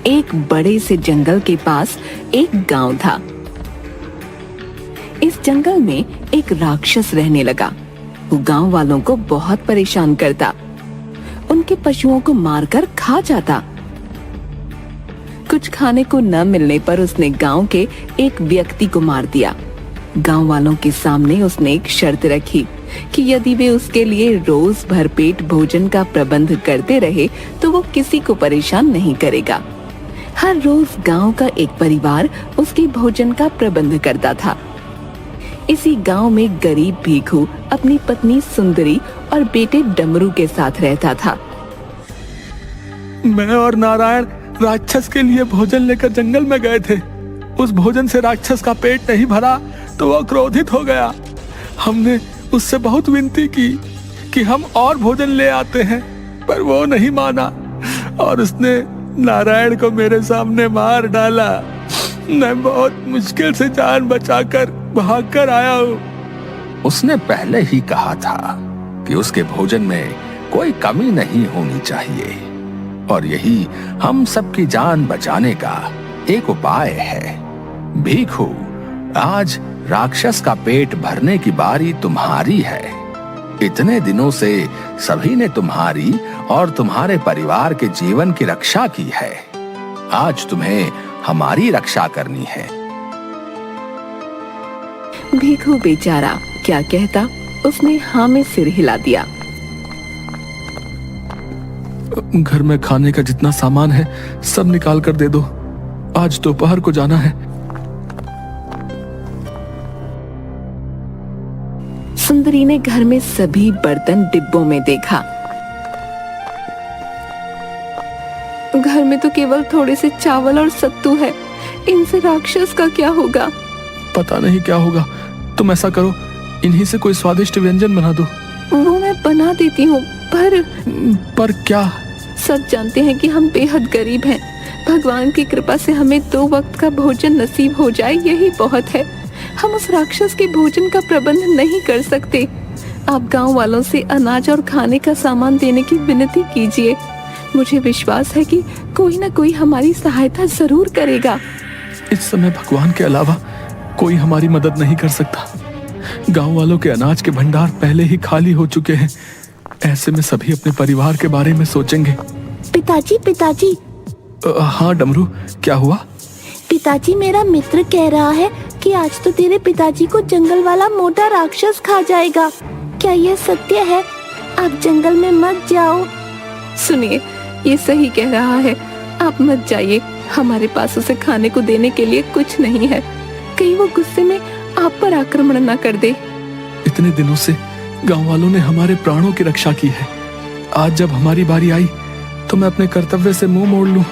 एक बड़े से जंगल के पास एक गांव था। इस जंगल में एक राक्षस रहने लगा। वो गांव वालों को बहुत परेशान करता, उनके पशुओं को मारकर खा जाता। कुछ खाने को न मिलने पर उसने गांव के एक व्यक्ति को मार दिया। गांव वालों के सामने उसने एक शर्त रखी कि यदि वे उसके लिए रोज भरपेट भोजन का प्रबंध करते रहे तो वो किसी को परेशान नहीं करेगा। हर रोज गांव का एक परिवार उसके भोजन का प्रबंध करता था। इसी गांव में गरीब भीखू अपनी पत्नी सुंदरी और बेटे डमरू के साथ रहता था। मैं और नारायण राक्षस के लिए भोजन लेकर जंगल में गए थे। उस भोजन से राक्षस का पेट नहीं भरा तो वह क्रोधित हो गया। हमने उससे बहुत विनती की कि हम और भोजन ले आते हैं, पर वो नहीं माना और उसने नारायण को मेरे सामने मार डाला। मैं बहुत मुश्किल से जान बचाकर भागकर आया हूँ। उसने पहले ही कहा था कि उसके भोजन में कोई कमी नहीं होनी चाहिए और यही हम सबकी जान बचाने का एक उपाय है। भीखू, आज राक्षस का पेट भरने की बारी तुम्हारी है। इतने दिनों से सभी ने तुम्हारी और तुम्हारे परिवार के जीवन की रक्षा की है। आज तुम्हें हमारी रक्षा करनी है। भीखू बेचारा क्या कहता, उसने हाँ में सिर हिला दिया। घर में खाने का जितना सामान है सब निकाल कर दे दो। आज दोपहर को जाना है। सुंदरी ने घर में सभी बर्तन डिब्बों में देखा। घर में तो केवल थोड़े से चावल और सत्तू है, इनसे राक्षस का क्या होगा? पता नहीं क्या होगा। तुम ऐसा करो, इन्हीं से कोई स्वादिष्ट व्यंजन बना दो। वो मैं बना देती हूँ, पर क्या? सब जानते हैं कि हम बेहद गरीब हैं। भगवान की कृपा से हमें 2 वक्त का भोजन नसीब हो जाए, यही बहुत है। हम उस राक्षस के भोजन का प्रबंध नहीं कर सकते। आप गांव वालों से अनाज और खाने का सामान देने की विनती कीजिए। मुझे विश्वास है कि कोई न कोई हमारी सहायता जरूर करेगा। इस समय भगवान के अलावा कोई हमारी मदद नहीं कर सकता। गांव वालों के अनाज के भंडार पहले ही खाली हो चुके हैं। ऐसे में सभी अपने परिवार के बारे में सोचेंगे। पिताजी। हाँ डमरू, क्या हुआ? पिताजी, मेरा मित्र कह रहा है कि आज तो तेरे पिताजी को जंगल वाला मोटा राक्षस खा जाएगा। क्या यह सत्य है? आप जंगल में मत जाओ। सुनिए, ये सही कह रहा है। आप मत जाइए, हमारे पास उसे खाने को देने के लिए कुछ नहीं है। कहीं वो गुस्से में आप पर आक्रमण न कर दे। इतने दिनों से गांव वालों ने हमारे प्राणों की रक्षा की है। आज जब हमारी बारी आई तो मैं अपने कर्तव्य से मुंह मोड़ लूं,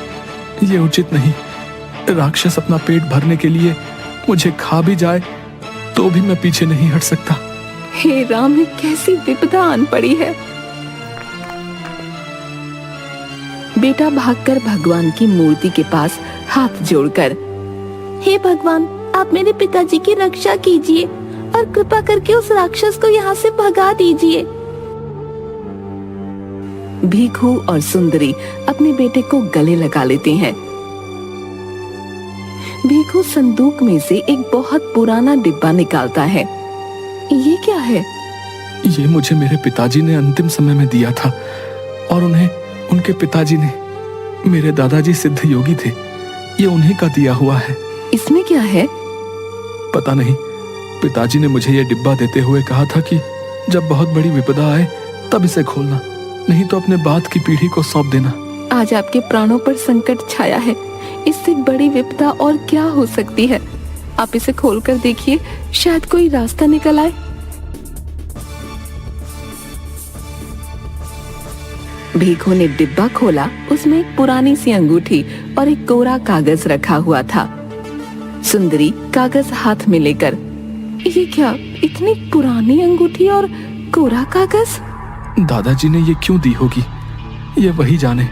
ये उचित नहीं। राक्षस अपना पेट भरने के लिए मुझे खा भी जाए तो भी मैं पीछे नहीं हट सकता। हे राम, ये कैसी विपदा आन पड़ी है। बेटा भागकर भगवान की मूर्ति के पास हाथ जोड़कर, हे भगवान, आप मेरे पिताजी की रक्षा कीजिए और कृपा करके उस राक्षस को यहाँ से भगा दीजिए। भीखू और सुंदरी अपने बेटे को गले लगा लेते हैं। भीखू संदूक में से एक बहुत पुराना डिब्बा निकालता है। ये क्या है? ये मुझे मेरे पिताजी ने अंतिम समय में दिया था और उन्हें उनके पिताजी ने, मेरे दादाजी सिद्ध योगी थे, ये उन्हीं का दिया हुआ है। इसमें क्या है? पता नहीं। पिताजी ने मुझे ये डिब्बा देते हुए कहा था कि जब बहुत बड़ी विपदा आए तब इसे खोलना, नहीं तो अपने बाद की पीढ़ी को सौंप देना। आज आपके प्राणों पर संकट छाया है, इससे बड़ी विपदा और क्या हो सकती है? आप इसे खोलकर देखिए, शायद कोई रास्ता निकल आए। भीखू ने डिब्बा खोला। उसमें एक पुरानी सी अंगूठी और एक कोरा कागज रखा हुआ था। सुंदरी कागज हाथ में लेकर, ये क्या, इतनी पुरानी अंगूठी और कोरा कागज? दादाजी ने ये क्यों दी होगी, ये वही जाने।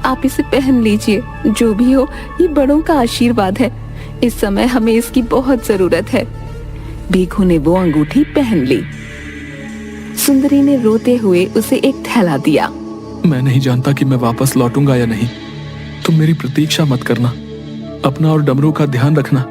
आप इसे पहन लीजिए। जो भी हो, ये बड़ों का आशीर्वाद है। इस समय हमें इसकी बहुत जरूरत है। भीखू ने वो अंगूठी पहन ली। सुंदरी ने रोते हुए उसे एक थैला दिया। मैं नहीं जानता कि मैं वापस लौटूंगा या नहीं। तुम मेरी प्रतीक्षा मत करना, अपना और डमरू का ध्यान रखना।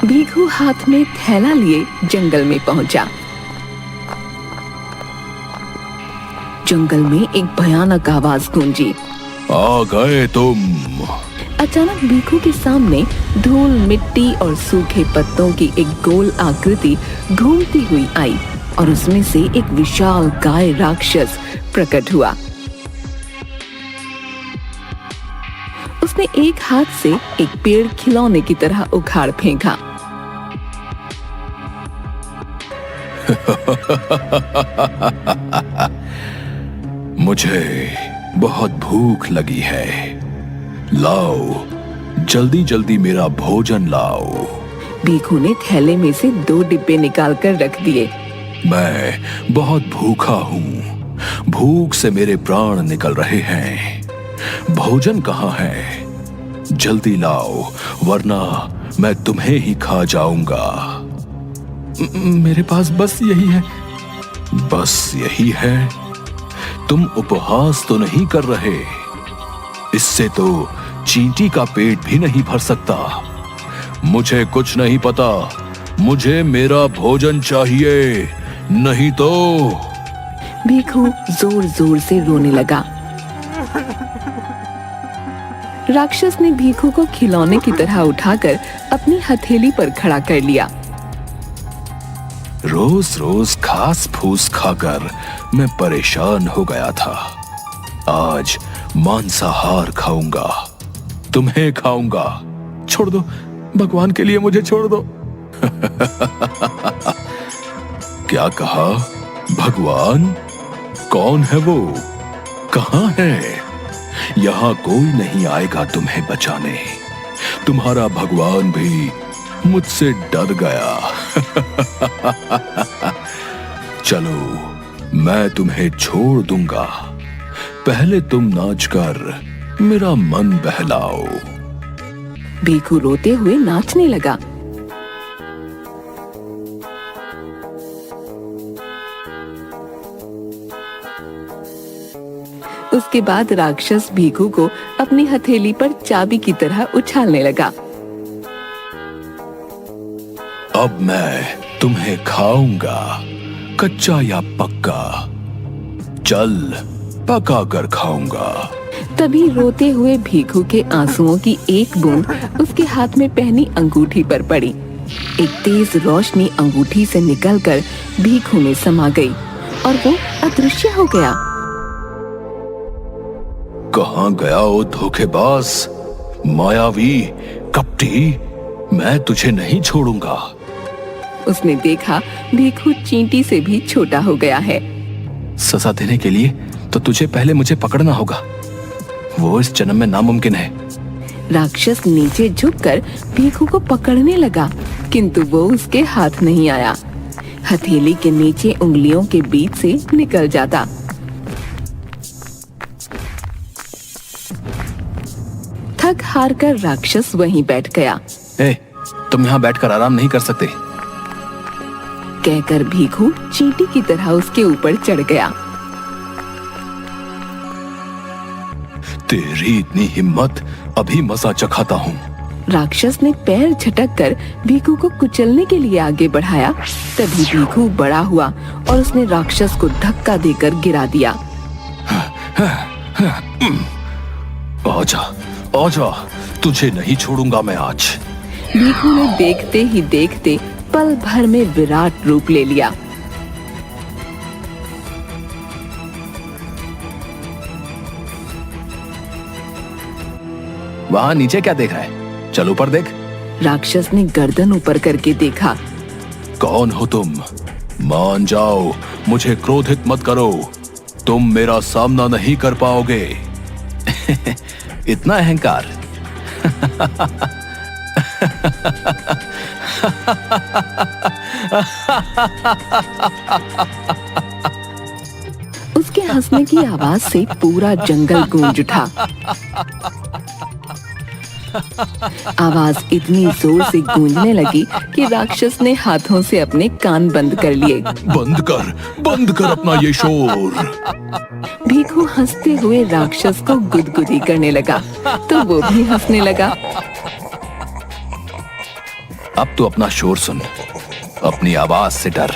भीखू हाथ में थैला लिए जंगल में पहुंचा। जंगल में एक भयानक आवाज गूंजी। आ गए तुम। अचानक भीखू के सामने धूल, मिट्टी और सूखे पत्तों की एक गोल आकृति घूमती हुई आई और उसमें से एक विशाल गाय राक्षस प्रकट हुआ। उसने एक हाथ से एक पेड़ खिलौने की तरह उखाड़ फेंका। मुझे बहुत भूख लगी है, लाओ जल्दी जल्दी मेरा भोजन लाओ। भीखू ने थैले में से 2 डिब्बे निकालकर रख दिए। मैं बहुत भूखा हूँ, भूख से मेरे प्राण निकल रहे हैं। भोजन कहाँ है? जल्दी लाओ वरना मैं तुम्हें ही खा जाऊंगा। मेरे पास बस यही है। बस यही है? तुम उपहास तो नहीं कर रहे? इससे तो चींटी का पेट भी नहीं भर सकता। मुझे कुछ नहीं पता, मुझे मेरा भोजन चाहिए, नहीं तो। भीखू जोर जोर से रोने लगा। राक्षस ने भीखू को खिलौने की तरह उठाकर अपनी हथेली पर खड़ा कर लिया। रोज रोज घास फूस खाकर मैं परेशान हो गया था। आज मांसाहार खाऊंगा, तुम्हें खाऊंगा। छोड़ दो, भगवान के लिए मुझे छोड़ दो। क्या कहा? भगवान? कौन है वो? कहाँ है? यहाँ कोई नहीं आएगा तुम्हें बचाने। तुम्हारा भगवान भी मुझसे डर गया। चलो मैं तुम्हें छोड़ दूंगा, पहले तुम नाचकर मेरा मन बहलाओ। भीखू रोते हुए नाचने लगा। उसके बाद राक्षस भीखू को अपनी हथेली पर चाबी की तरह उछालने लगा। अब मैं तुम्हें खाऊंगा, कच्चा या पक्का। चल पका कर खाऊंगा। तभी रोते हुए भीखू के आंसुओं की एक बूंद उसके हाथ में पहनी अंगूठी पर पड़ी। एक तेज रोशनी अंगूठी से निकलकर भीखू में समा गई और वो अदृश्य हो गया। कहाँ गया ओ धोखेबाज, मायावी, कपटी? मैं तुझे नहीं छोड़ूंगा। उसने देखा भीखू चींटी से भी छोटा हो गया है। सजा देने के लिए तो तुझे पहले मुझे पकड़ना होगा, वो इस जन्म में नामुमकिन है। राक्षस नीचे झुककर भीखू को पकड़ने लगा, किंतु वो उसके हाथ नहीं आया। हथेली के नीचे उंगलियों के बीच से निकल जाता। थक हार कर राक्षस वहीं बैठ गया। तुम यहाँ बैठकर आराम नहीं कर सकते, कहकर भीखू चींटी की तरह उसके ऊपर चढ़ गया। तेरी इतनी हिम्मत, अभी मजा चखाता हूँ। राक्षस ने पैर झटककर भीखू को कुचलने के लिए आगे बढ़ाया। तभी भीखू बड़ा हुआ और उसने राक्षस को धक्का देकर गिरा दिया। आजा, आजा, तुझे नहीं छोड़ूंगा मैं आज। भीखू ने देखते ही देखते पल भर में विराट रूप ले लिया। वहाँ नीचे क्या देख रहा है? चल ऊपर देख। राक्षस ने गर्दन ऊपर करके देखा। कौन हो तुम? मान जाओ, मुझे क्रोधित मत करो, तुम मेरा सामना नहीं कर पाओगे। इतना अहंकार। उसके हंसने की आवाज से पूरा जंगल गूंज उठा। आवाज इतनी जोर से गूंजने लगी कि राक्षस ने हाथों से अपने कान बंद कर लिए। बंद कर अपना ये शोर। भीखू हंसते हुए राक्षस को गुदगुदी करने लगा तो वो भी हंसने लगा। अब तो अपना शोर सुन, अपनी आवाज से डर।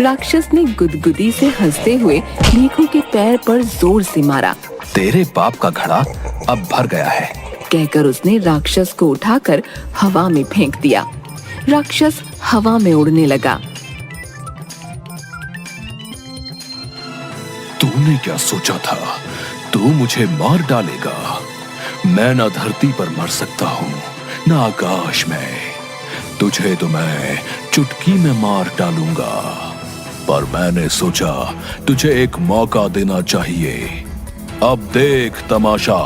राक्षस ने गुदगुदी से हंसते हुए भीखू के पैर पर जोर से मारा। तेरे पाप का घड़ा अब भर गया है, कहकर उसने राक्षस को उठाकर हवा में फेंक दिया। राक्षस हवा में उड़ने लगा। तूने क्या सोचा था? तू मुझे मार डालेगा? मैं ना धरती पर मर सकता हूँ ना आकाश में। तुझे तो मैं चुटकी में मार डालूंगा, पर मैंने सोचा तुझे एक मौका देना चाहिए। अब देख तमाशा।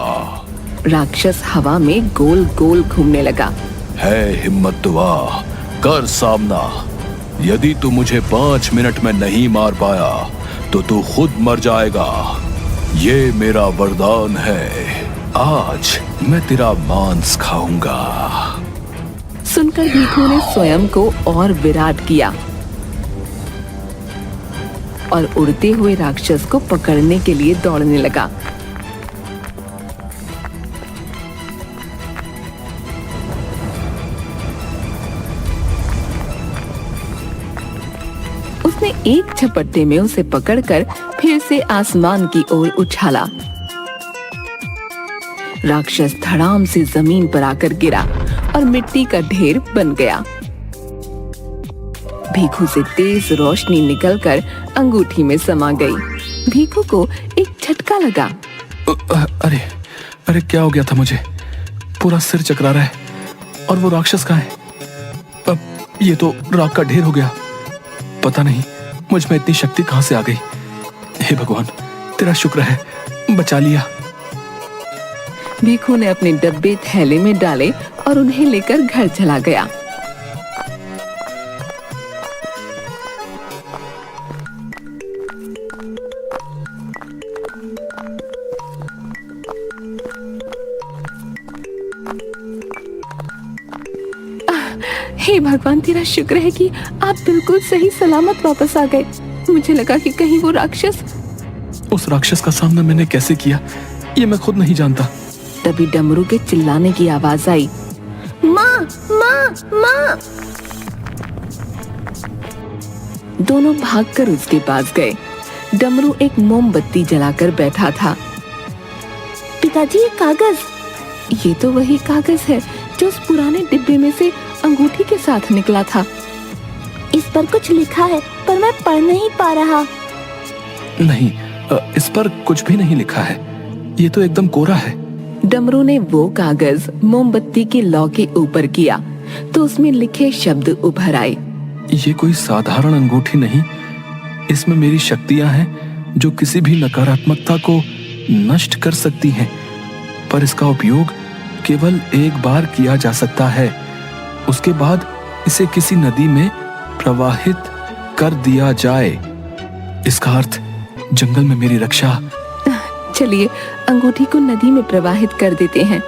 राक्षस हवा में गोल गोल घूमने लगा। है हिम्मत तो आ, कर सामना। यदि तू मुझे 5 मिनट में नहीं मार पाया तो तू खुद मर जाएगा। ये मेरा वरदान है। आज मैं तेरा मांस खाऊंगा। सुनकर भीखू ने स्वयं को और विराट किया और उड़ते हुए राक्षस को पकड़ने के लिए दौड़ने लगा। उसने एक झपट्टे में उसे पकड़कर फिर से आसमान की ओर उछाला। राक्षस धड़ाम से जमीन पर आकर गिरा और मिट्टी का ढेर बन गया। भीखू से तेज रोशनी निकलकर अंगूठी में समा गई। भीखू को एक झटका लगा। अरे अरे क्या हो गया था मुझे? पूरा सिर चकरा रहा है। और वो राक्षस कहाँ है? अब ये तो राख का ढेर हो गया। पता नहीं मुझ में इतनी शक्ति कहां से आ गई। हे भगवान, तेरा शुक्र है, बचा लिया। भीखू ने अपने डब्बे थैले में डाले और उन्हें लेकर घर चला गया। हे भगवान, तेरा शुक्र है कि आप बिल्कुल सही सलामत वापस आ गए। मुझे लगा कि कहीं वो राक्षस। उस राक्षस का सामना मैंने कैसे किया ये मैं खुद नहीं जानता। तभी डमरू के चिल्लाने की आवाज आई। माँ, माँ, माँ। दोनों भागकर उसके पास गए। डमरू एक मोमबत्ती जलाकर बैठा था। पिताजी, ये कागज। ये तो वही कागज है जो उस पुराने डिब्बे में से अंगूठी के साथ निकला था। इस पर कुछ लिखा है पर मैं पढ़ नहीं पा रहा। नहीं, इस पर कुछ भी नहीं लिखा है। ये तो एकदम कोरा है। डमरू ने वो कागज मोमबत्ती के लौ के ऊपर किया तो उसमें लिखे शब्द उभर आए। ये कोई साधारण अंगूठी नहीं। इसमें मेरी शक्तियां हैं जो किसी भी नकारात्मकता को नष्ट कर सकती हैं, पर इसका उपयोग केवल एक बार किया जा सकता है। उसके बाद इसे किसी नदी में प्रवाहित कर दिया जाए। इसका अर्थ जंगल में मेरी रक्षा। चलिए अंगूठी को नदी में प्रवाहित कर देते हैं।